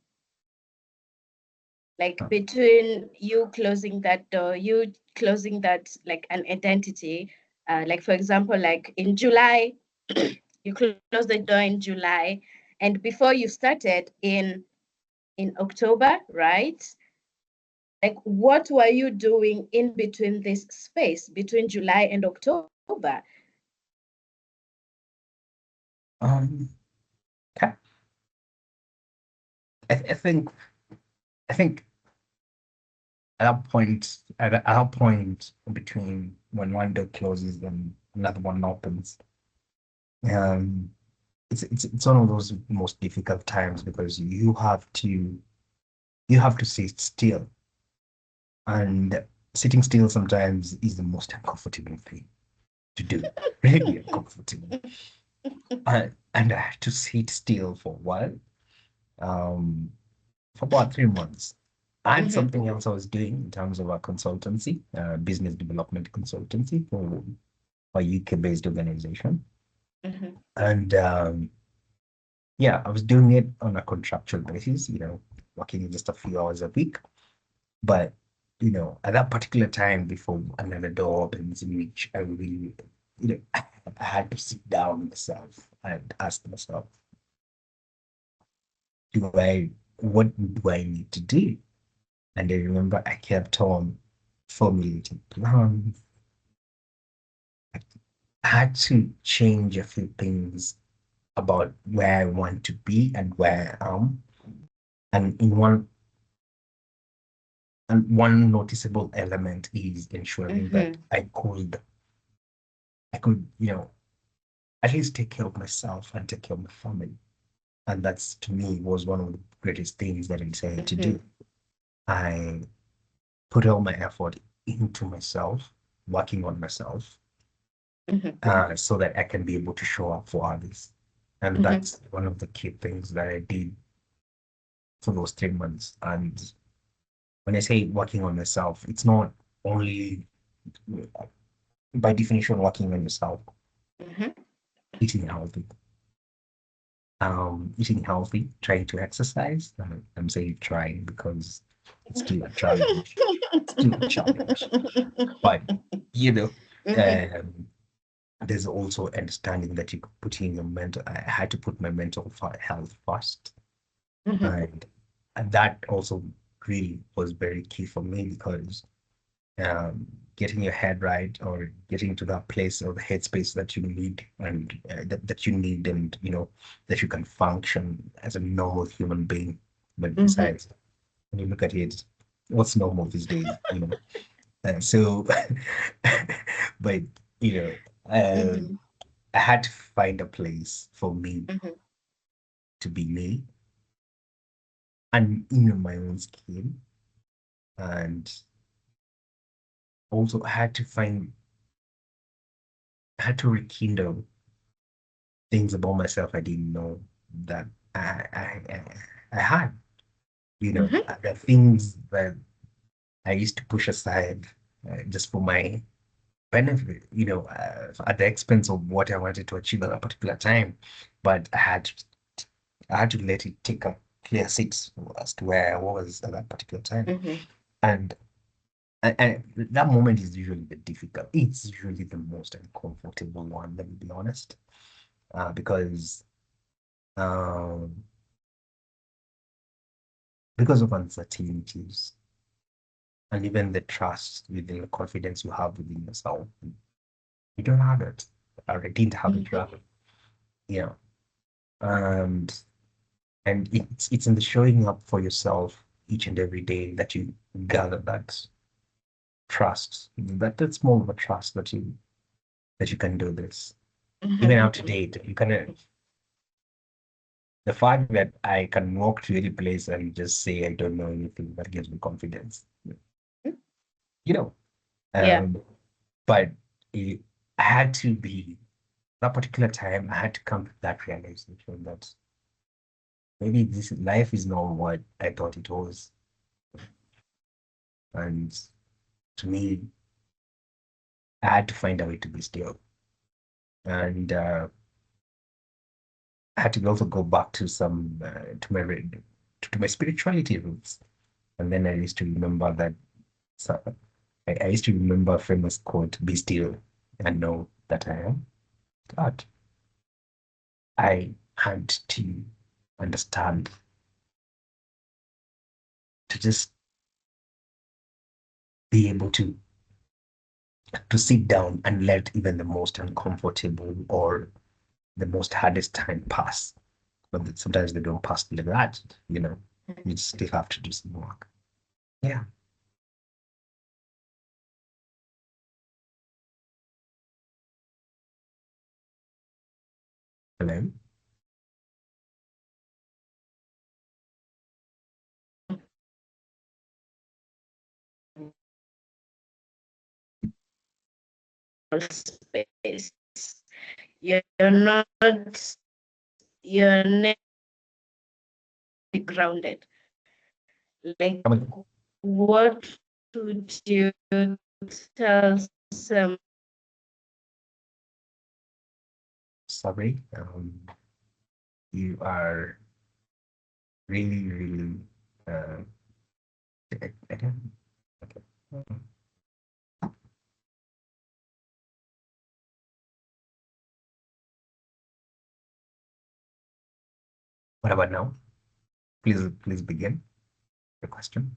like between you closing that door, you closing that, like an identity. Like for example, like in July, you closed the door in July, and before you started in October, right? Like, what were you doing in between this space between July and October? Um, okay. I think I think at that point between when one door closes and another one opens, um, it's one of those most difficult times because you have to sit still, and sitting still sometimes is the most uncomfortable thing to do. Really uncomfortable. And I had to sit still for a while, um, for about 3 months. I had Mm-hmm. something else I was doing in terms of a consultancy, business development consultancy for a UK-based organization. Mm-hmm. And yeah, I was doing it on a contractual basis, working just a few hours a week. But, at that particular time before another door opens, in which I really, I had to sit down myself and ask myself, what do I need to do? And I remember I kept on formulating plans. I had to change a few things about where I want to be and where I am. And one noticeable element is ensuring that Mm-hmm. I could, at least take care of myself and take care of my family. And that's, to me, was one of the greatest things that I decided to Mm-hmm. do. I put all my effort into myself, working on myself, Mm-hmm. so that I can be able to show up for others. And Mm-hmm. that's one of the key things that I did for those 3 months. And when I say working on myself, it's not only, by definition, working on yourself, Mm-hmm. eating healthy. Eating healthy, trying to exercise. I'm saying trying because it's still a challenge. Still a challenge. But, you know, Mm-hmm. um, there's also understanding that you put in your mental. I had to put my mental health first, Mm-hmm. and that also really was very key for me because um, getting your head right or getting to that place or the headspace that you need and that you need and that you can function as a normal human being. But Mm-hmm. besides, when you look at it, what's normal these days? So, but you know, um, Mm-hmm. I had to find a place for me Mm-hmm. to be me and in my own skin, and also I had to rekindle things about myself I didn't know that I had. Mm-hmm. The things that I used to push aside just for my benefit, at the expense of what I wanted to achieve at a particular time. But I had to let it take a clear seat as to where I was at that particular time. Mm-hmm. And And that moment is usually the difficult. It's usually the most uncomfortable one, let me be honest. Because um, because of uncertainties and even the trust within the confidence you have within yourself. You don't have it, or I didn't have it rather. Yeah. And it's in the showing up for yourself each and every day that you gather that trust. That's more of a trust that you can do this. Even out to date, you can the fact that I can walk to any place and just say I don't know anything, that gives me confidence. You know. Yeah. Um, but it, I had to be that particular time, I had to come to that realization that maybe this life is not what I thought it was. And to me, I had to find a way to be still. And I had to also go back to some to my spirituality roots. And then I used to remember that so I used to remember a famous quote, be still and know that I am God. I had to understand to just be able to sit down and let even the most uncomfortable or the most hardest time pass. But sometimes they don't pass like that, you know. You still have to do some work. Yeah. Hello. Space. You're not you're not grounded. Like, Come on. what would you tell some? Sorry. You are really, really uh I don't okay. What about now? Please begin the question.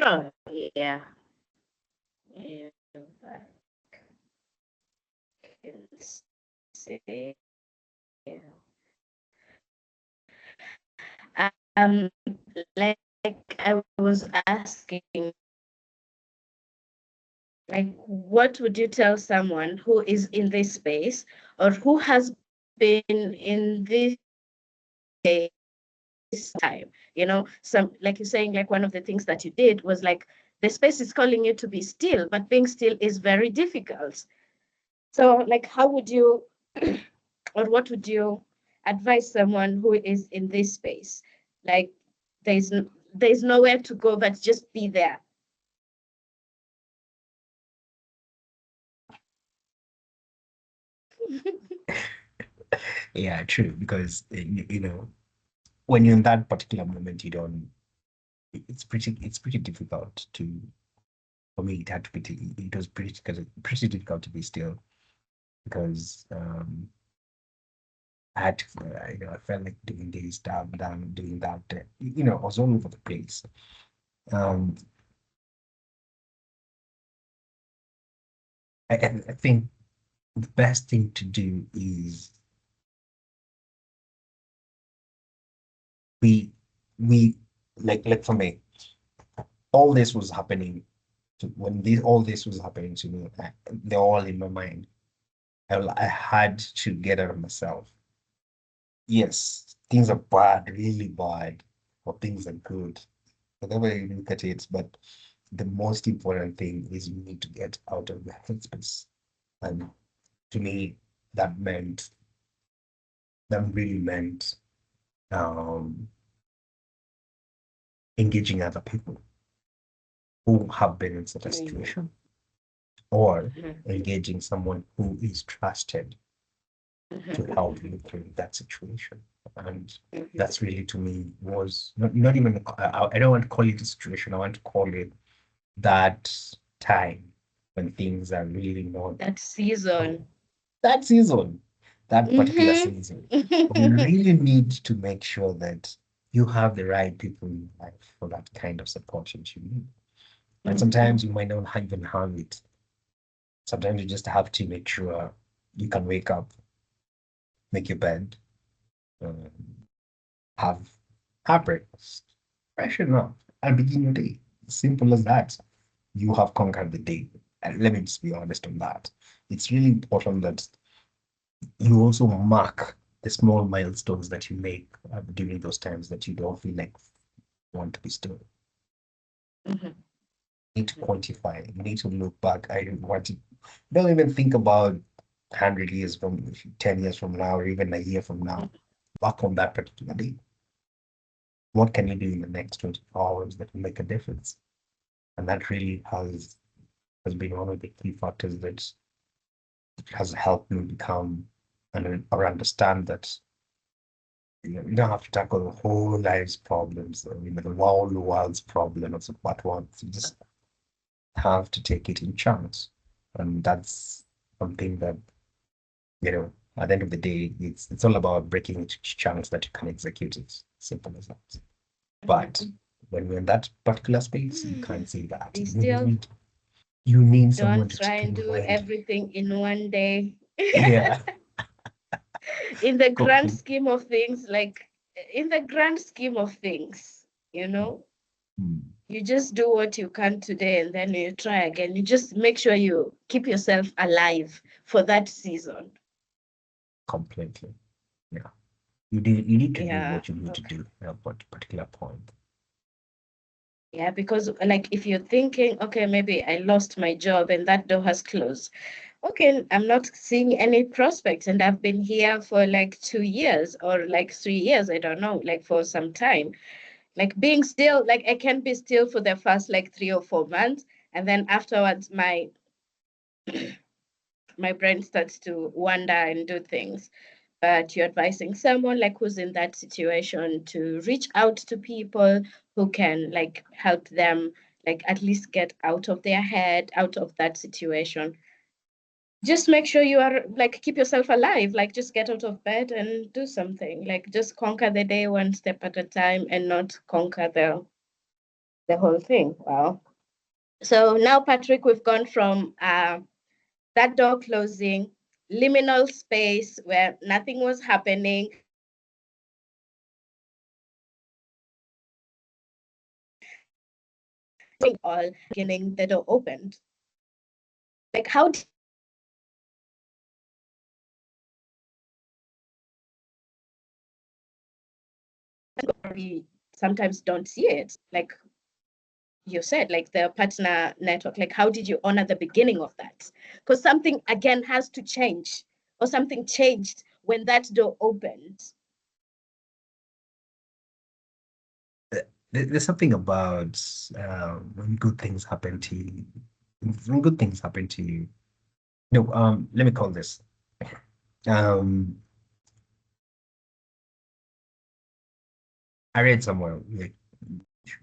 Oh, yeah. Yeah. I can say, yeah. Um, like I was asking, like, what would you tell someone who is in this space or who has been in this time? You know, some like you're saying, like one of the things that you did was like the space is calling you to be still, but being still is very difficult. So, like, how would you, or what would you advise someone who is in this space? Like, there's nowhere to go but just be there. Yeah, true. Because you know, when you're in that particular moment, you don't. It's pretty difficult to. For me, it had to be. It was pretty difficult to be still because I had to. I felt like doing this, doing that. I was all over the place. Um, I think the best thing to do is we we like for me, all this was happening when all this was happening to me. They're all in my mind. I had to get out of myself. Yes, things are bad, really bad, or things are good, whatever you look at it. But the most important thing is you need to get out of the headspace. And to me, that meant that really meant um, engaging other people who have been in such a situation or Mhm. engaging someone who is trusted to Mhm. help you through that situation. And Mhm. that's really to me was not even, I don't want to call it a situation, I want to call it that time when things are really not That oh, season. that season, that particular Mhm. season. We really need to make sure that you have the right people in your life for that kind of support that you need. And Mhm. sometimes you might not even have it. Sometimes you just have to make sure you can wake up, make your bed, um, have breakfast, freshen up, and begin your day. Simple as that. You have conquered the day. And let me just be honest on that. It's really important that you also mark the small milestones that you make during those times that you don't feel like want to be still. Mhm. You need to quantify. You need to look back. I want to don't even think about 100 years from 10 years from now, or even a year from now. Work on that particular day. What can you do in the next 24 hours that will make a difference? And that really has been one of the key factors that has helped me become and or understand that you don't have to tackle the whole life's problems, or the whole world's problems at once. You just have to take it in chunks. And that's something that, at the end of the day, it's all about breaking it into chunks that you can execute it. Simple as that. But Mhm. when you're in that particular space, you can't see that. Be still. You need someone Don't to try keep and in do mind. everything in one day. Yeah. In the grand Complete. scheme of things, like in the grand scheme of things, Mm, you just do what you can today and then you try again. You just make sure you keep yourself alive for that season. completely. Yeah. You need to do Yeah. what you need to Okay. do at a particular point. Yeah, because like if you're thinking, okay, maybe I lost my job and that door has closed. Okay, I'm not seeing any prospects and I've been here for like 2 years or like 3 years, I don't know, like for some time. Like being still, like I can be still for the first like 3 or 4 months, and then afterwards my brain starts to wander and do things. But you're advising someone like who's in that situation to reach out to people who can like help them like at least get out of their head, out of that situation. Just make sure you are like keep yourself alive, like just get out of bed and do something. Like just conquer the day one step at a time and not conquer the whole thing. Wow. So now, Patrick, we've gone from that door closing, liminal space where nothing was happening, all beginning, the door opened. Like, how do we sometimes don't see it? Like you said, like the partner network, like how did you honor the beginning of that? Because something again has to change, or something changed when that door opened. There's something about when good things happen to you. When good things happen to you. No, let me call this. Um, I read somewhere like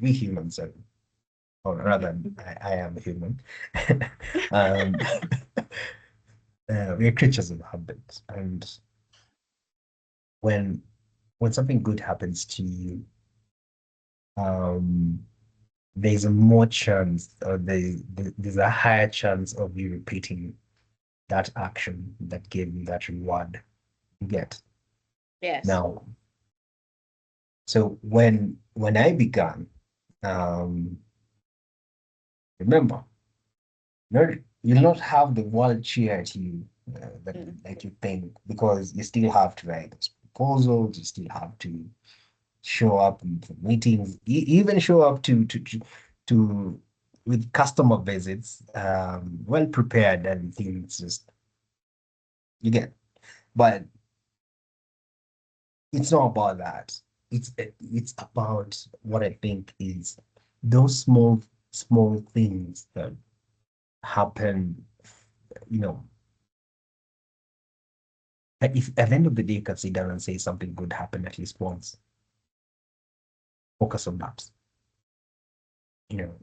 we humans are, or rather, I am a human. um, we're creatures of habit, and when when something good happens to you, um, there's a more chance, or there's a higher chance of you repeating that action that gave you that reward. You get Yes. now. So when I began, um, remember, not you'll not have the world cheer at you that Mm. like you think, because you still have to write those proposals, you still have to show up in the meetings, even show up to with customer visits, well prepared, and things just you get. But it's not about that. It's about what I think is those small things that happen you know, if at the end of the day you can sit down and say something good happened at least once, focus on that. You know,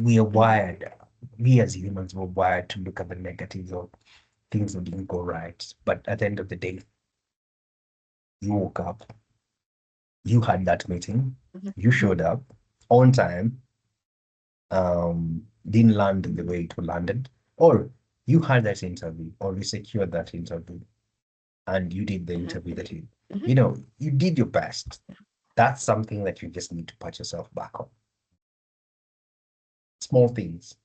we are wired, we as humans were wired to look at the negatives or things that didn't go right. But at the end of the day, you woke up, you had that meeting, you showed up on time, didn't land the way it landed, or you had that interview, or you secured that interview, and you did the interview that you know, you did your best. That's something that you just need to pat yourself back on. Small things.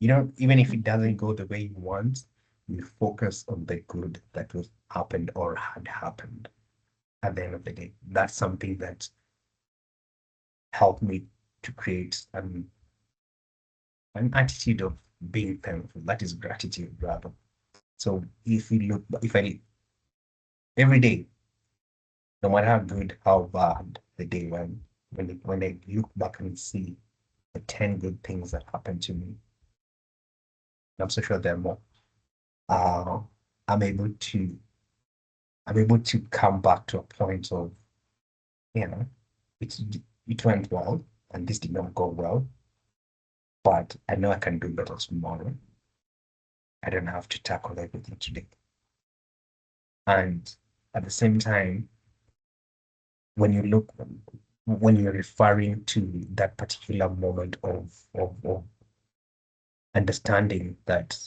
You know, even if it doesn't go the way you want, you focus on the good that was happened or had happened at the end of the day. That's something that helped me to create an attitude of being thankful. That is gratitude, rather. So if I every day, no matter how good, how bad the day went, when I look back and see the 10 good things that happened to me, I'm so sure there are more. Uh, I'm able to I'm able to come back to a point of, you know, it's it went well and this did not go well, but I know I can do better tomorrow. I don't have to tackle everything today. And at the same time, when you look when you're referring to that particular moment of understanding that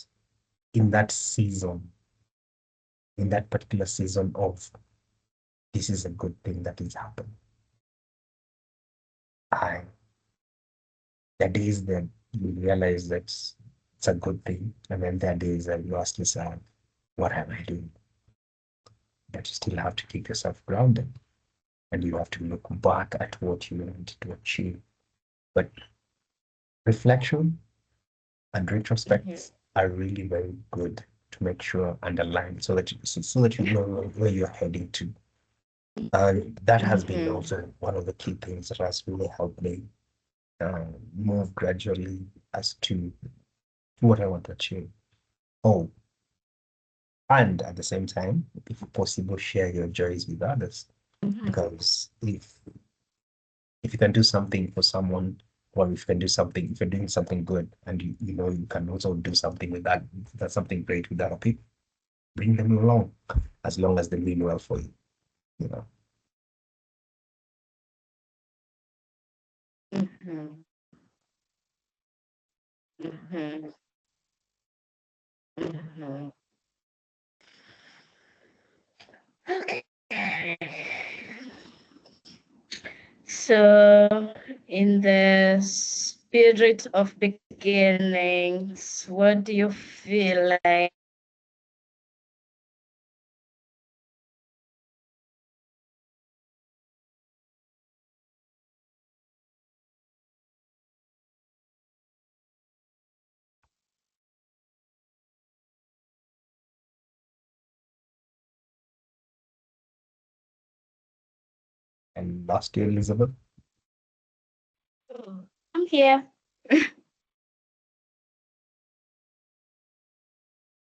in that season, in that particular season of this is a good thing that is happening. I There are days that you realize that it's a good thing, and then there are days that you ask yourself, what am I doing? But you still have to keep yourself grounded, and you have to look back at what you wanted to achieve. But reflection and retrospects are really very good to make sure and align so that you know where you're heading to. And that has been also one of the key things that has really helped me move gradually as to what I want to achieve. Oh, and at the same time, if possible, share your joys with others. Because if you can do something for someone, or if you can do something, if you're doing something good, and you know you can also do something with that's something great with other people, bring them along, as long as they mean well for you. You know. Mhm, mhm, mhm. Okay. So, in the spirit of beginnings, what do you feel like And last year, Elizabeth. oh, I'm here?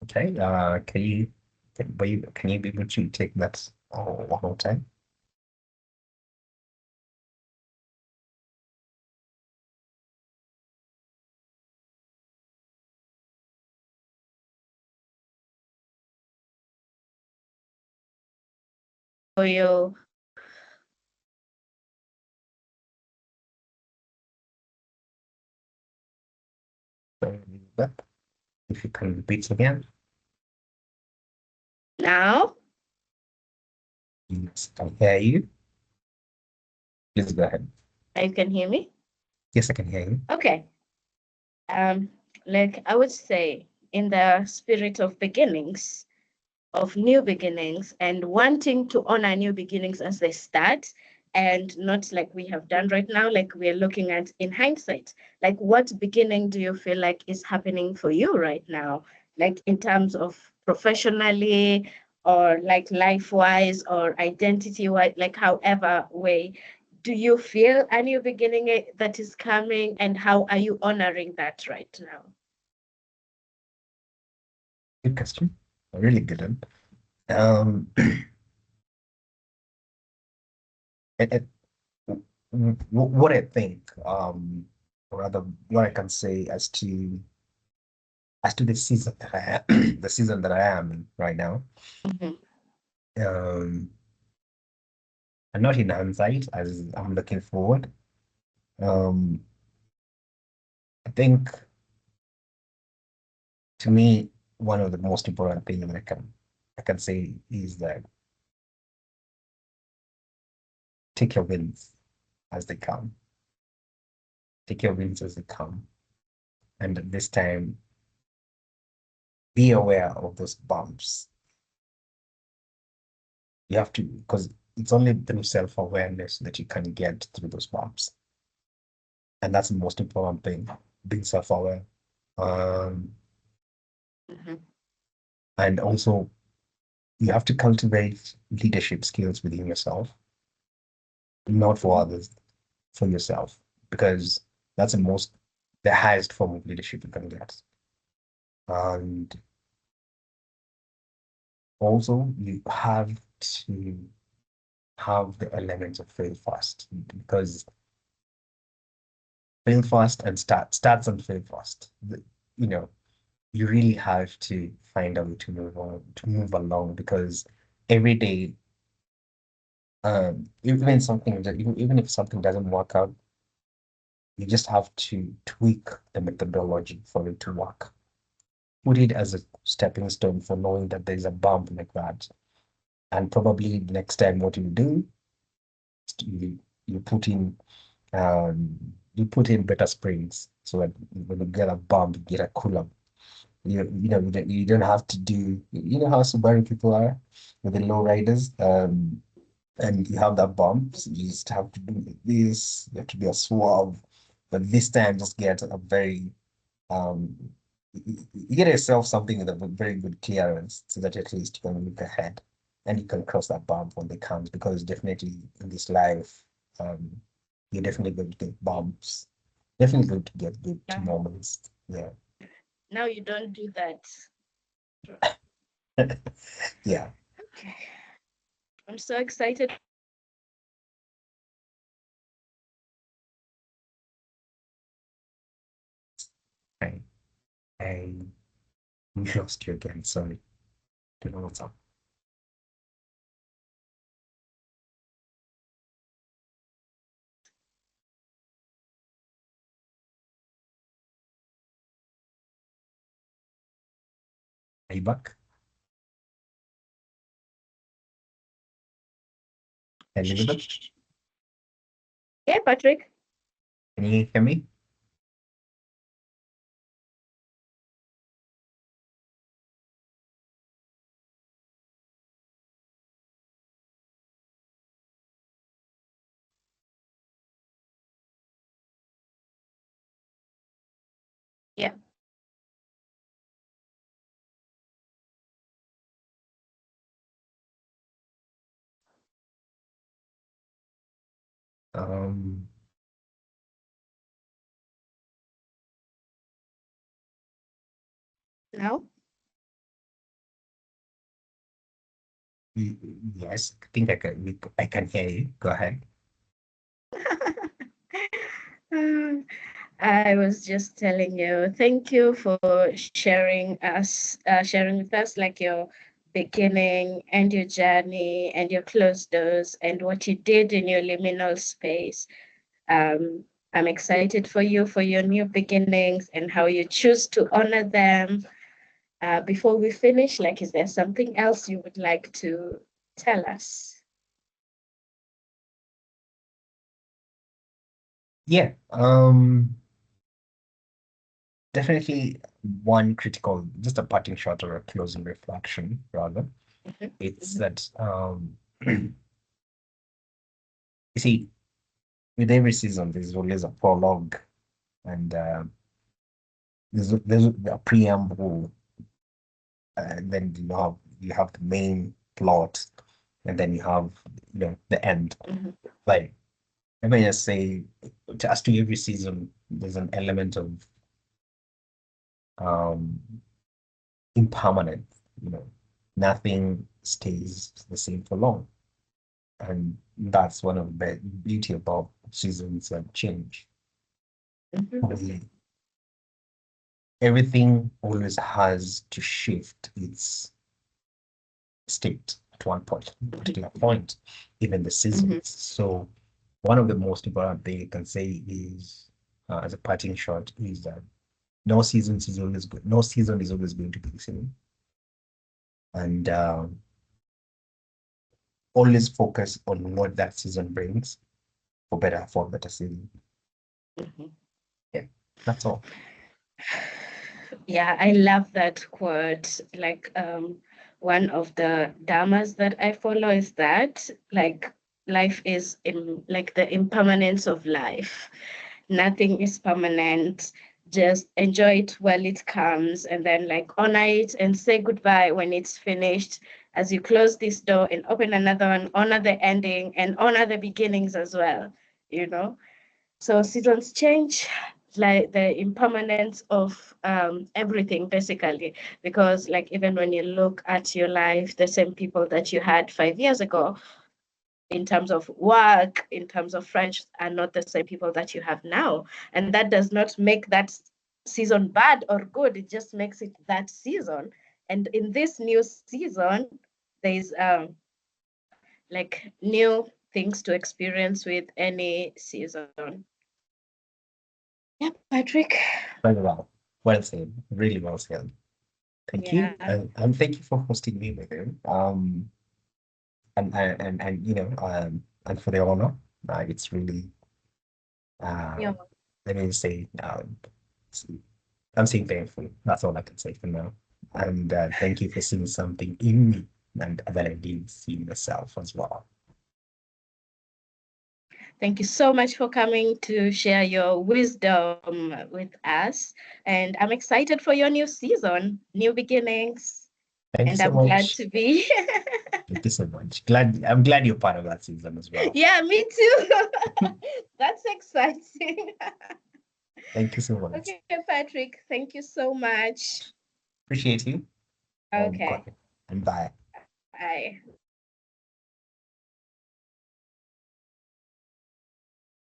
Okay. Can you be able to take that one more time? For you? Elizabeth, if you can repeat again. Now? Yes, I can hear you. Please go ahead. You can hear me? Yes, I can hear you. Okay. Um, like I would say, in the spirit of beginnings, of new beginnings, and wanting to honor new beginnings as they start, and not like we have done right now, like we're looking at in hindsight. Like, what beginning do you feel like is happening for you right now? Like, in terms of professionally, or like life wise, or identity wise, like, however way. Do you feel a new beginning that is coming, and how are you honoring that right now? Good question. A really good one. Um, it, it, what I think, or rather, what I can say as to the season that I am, the season that I am in right now, Mhm. um, and not in hindsight, as I'm looking forward. Um, I think to me, one of the most important things that I can say is that take your wins as they come. Take your wins as they come. And at this time, be aware of those bumps. You have to, because it's only through self-awareness that you can get through those bumps. And that's the most important thing, being self-aware. Um, Mhm. and also you have to cultivate leadership skills within yourself, not for others, for yourself, because that's the highest form of leadership you can get. And also you have to have the elements of fail fast, because fail fast and starts and fail fast. You know, you really have to find a way to move on, to move along, because every day, even if something doesn't work out, you just have to tweak the methodology for it to work. Put it as a stepping stone for knowing that there's a bump like that. And probably next time what you do, you you put in you put in better springs so that when you get a bump, you get a cooler. You don't have to do, how Subaru people are with the low riders. And you have that bump, so you just have to do this, you have to be a suave, but this time just get a very um you get yourself something with a very good clearance so that at least you can look ahead and you can cross that bump when they comes, because definitely in this life, um you're definitely going to get bumps, definitely going to get good Yeah. moments. Yeah. Now you don't do that. Yeah. Okay. I'm so excited. I I we lost you again. Sorry. Don't know what's up. Are you back? Elizabeth? Yeah, Patrick. Can you hear me? Yeah. Um, No. yes, I think I can hear you. Go ahead. I was just telling you, thank you for sharing with us like your beginning and your journey and your closed doors and what you did in your liminal space. Um, I'm excited for your new beginnings and how you choose to honor them. Before we finish, like, is there something else you would like to tell us? Yeah. Definitely just a parting shot or a closing reflection, rather. Mhm, It's mhm. that you see, with every season, there's always a prologue, and there's a preamble, and then you have the main plot, and then you have the end. Mhm. Like, let me just say, just to every season, there's an element of um impermanent. You know, nothing stays the same for long, and that's one of the beauty about seasons and change. Mhm. Everything always has to shift its state at one point, particular point, even the Mhm. seasons. So one of the most important thing you can say is, as a parting shot, is that no seasons is always good. No season is always going to be the same, and always focus on what that season brings for better season. Mhm. Yeah, that's all. Yeah, I love that quote. Like, one of the dharmas that I follow is that, like, life is in like the impermanence of life. Nothing is permanent. Just enjoy it while it comes, and then like honor it and say goodbye when it's finished. As you close this door and open another one, honor the ending and honor the beginnings as well. You know. So seasons change, like the impermanence of everything, basically. Because like even when you look at your life, the same people that you had 5 years ago, in terms of work, in terms of friends, are not the same people that you have now. And that does not make that season bad or good. It just makes it that season. And in this new season, there's like new things to experience with any season. Yeah, Patrick. Very well. Well said. Really well said. Thank you. Yeah. And thank you for hosting me with him. And and for the honor. It's really uh Yeah. let me say I'm saying thankful. That's all I can say for now. And thank you for seeing something in me and that I didn't see myself as well. Thank you so much for coming to share your wisdom with us. And I'm excited for your new season, new beginnings. Thank you And so I'm glad much. to be. Thank you so much. I'm glad you're part of that season as well. Yeah, me too. That's exciting. Thank you so much. Okay, Patrick, thank you so much. Appreciate you. Okay, Okay. And bye. bye.